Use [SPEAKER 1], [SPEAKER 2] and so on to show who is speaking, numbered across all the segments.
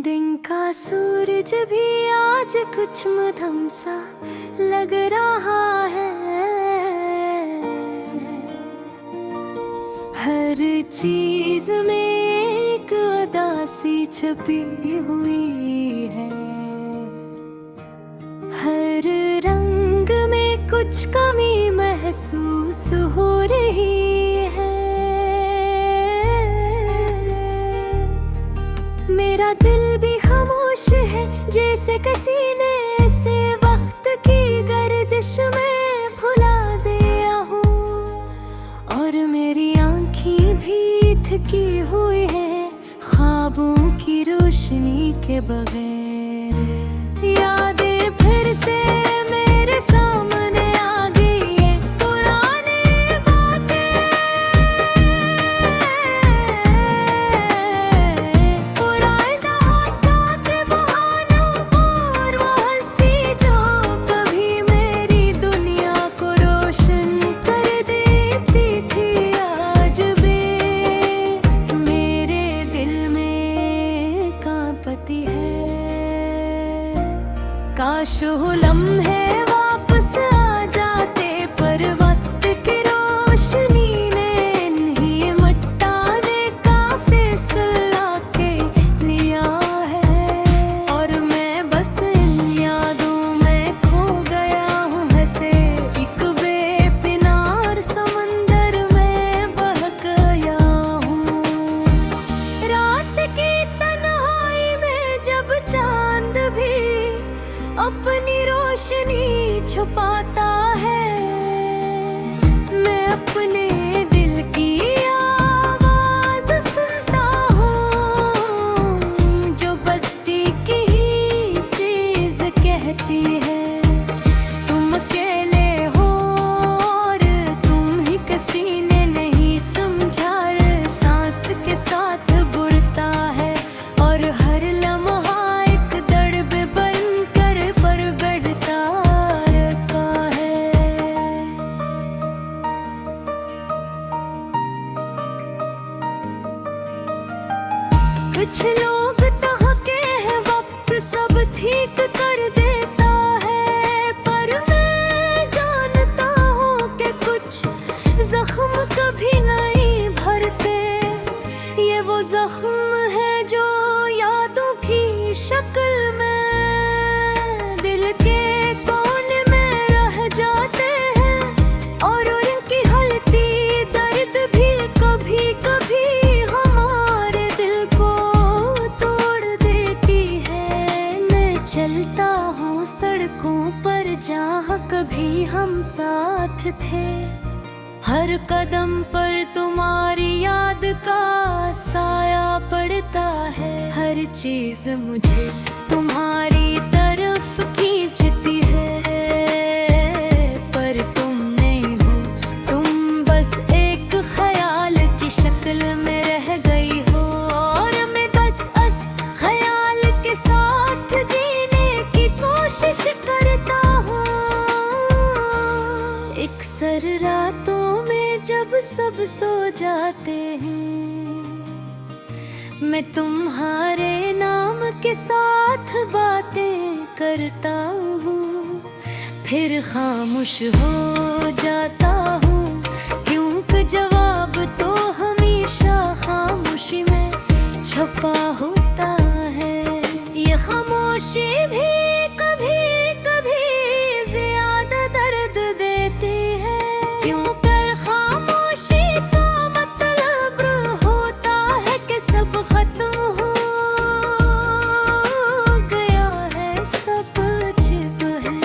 [SPEAKER 1] दिन का सूरज भी आज कुछ मध्यम सा लग रहा है। हर चीज में एक उदासी छपी हुई है। हर रंग में कुछ कमी महसूस हो रही है। मेरा दिल भी खामोश है, जैसे किसी ने ऐसे वक्त की गर्दिश में भुला दिया हो। और मेरी आँखें भी थकी हुई है ख्वाबों की रोशनी के बगैर। यादें फिर से मेरे सामने आ गई है, पुरानी बातें, पुराना के बहानों और वो हंसी जो कभी मेरी दुनिया को रोशन कर देती थी। आज भी मेरे दिल में कांपती है। काश वो लम्हे वापस आ जाते, पर वक्त की रोशनी ने इन्हें मिटाने का फैसला के लिया है। और मैं बस इन यादों में खो गया हूँ, ऐसे एक बेकिनार समंदर में बह गया हूँ। रात की तन्हाई में जब चांद भी अपनी रोशनी छुपाता है, मैं अपने दिल की आवाज सुनता हूँ, जो बस्ती की ही चीज कहती है। तुम अकेले हो और तुम ही किसी ने नहीं समझा, सांस के साथ बुड़ता है और हर लम्हा एक दर्द बनकर परगटता रखा है। कुछ लोग कहते हैं वक्त सब ठीक कर देता है, पर मैं जानता हूँ कि कुछ जख्म कभी नहीं भरते। ये वो जख्म है जो यादों की शक्ल में दिल के कोने में रह जाते हैं, और उनकी हलती दर्द भी कभी कभी हमारे दिल को तोड़ देती है। मैं चलता हूँ सड़कों पर जहाँ कभी हम साथ थे, हर कदम पर तुम्हारी याद का साया पड़ता है। हर चीज मुझे तुम्हारी तरफ खींचती है, पर तुम नहीं हो, तुम बस एक ख्याल की शक्ल में रह गई हो। और मैं बस ख्याल के साथ जीने की कोशिश करता हूँ। अक्सर रातों में जब सब सो जाते हैं, मैं तुम्हारे नाम के साथ बातें करता हूँ, फिर खामोश हो जाता हूँ, क्योंकि जवाब तो हमेशा खामोशी में छुपा होता है। ये खामोशी भी कभी कभी ज्यादा दर्द देती है, क्योंकि खामोशी का मतलब होता है कि सब खत्म हो गया है, सब चुप है।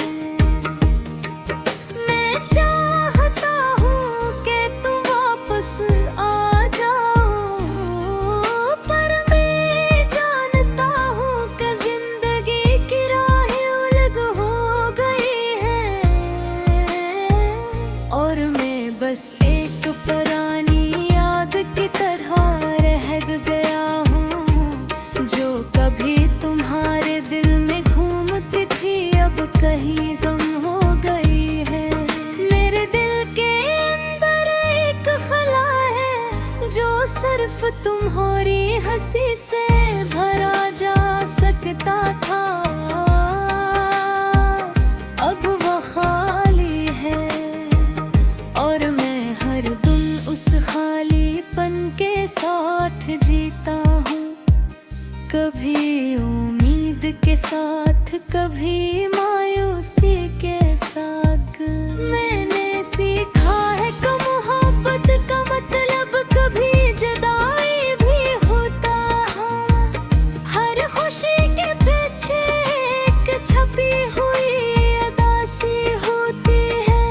[SPEAKER 1] मैं चाहता हूँ कि तुम वापस आ जाओ, पर मैं जानता हूँ कि जिंदगी की राहें अलग हो गई हैं, और मैं बस एक पुरानी याद की तरह रह गया हूँ, जो कभी तुम्हारे दिल में घूमती थी अब कहीं गम हो गई है। मेरे दिल के अंदर एक खला है जो सिर्फ तुम्हारी हंसी से भरा जा कभी उम्मीद के साथ, कभी मायूसी के साथ। मैंने सीखा है कि मोहब्बत का मतलब कभी जुदाई भी होता है। हर खुशी के पीछे एक छपी हुई उदासी होती है,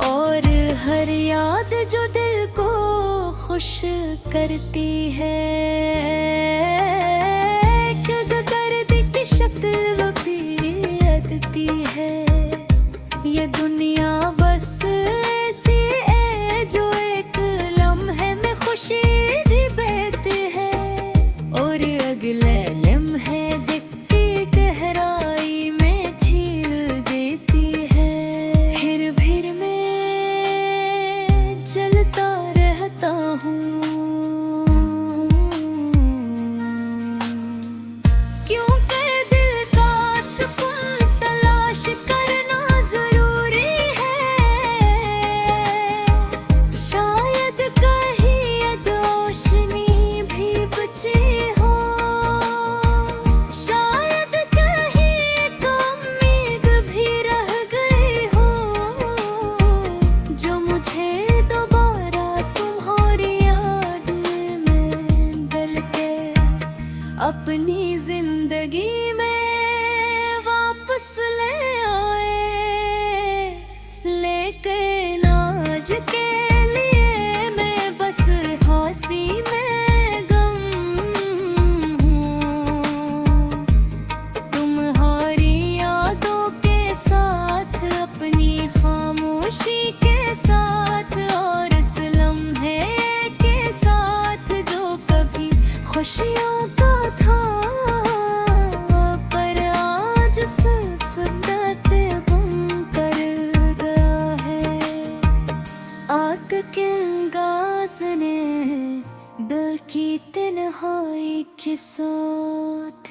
[SPEAKER 1] और हर याद जो दिल को खुश करती है। दर्द की शक्ल वो भी अदती है। ये दुनिया बस ऐसी है जो एक लम्हे में खुशी भी देती है, और अगले लम्हे दिखती गहराई में झील देती है। फिर मैं चलता रहता हूँ, क्योंकि दिल का सुकून तलाश करना जरूरी है। शायद कहीं अदोशनी भी बची हो, शायद कहीं एक उम्मीद भी रह गई हो, जो मुझे दोबारा तुम्हारी याद में दिल के अपनी जिंदगी में वापस ले आए। लेकिन आज के लिए मैं बस हंसी में गम हूँ। तुम्हारी यादों के साथ, अपनी खामोशी के साथ, और इस लम्हे के साथ जो कभी खुशियों का था, पर आज सिर्फ बातें गुम कर गया है। आग के अंगाज ने दिल की तन्हाई के साथ।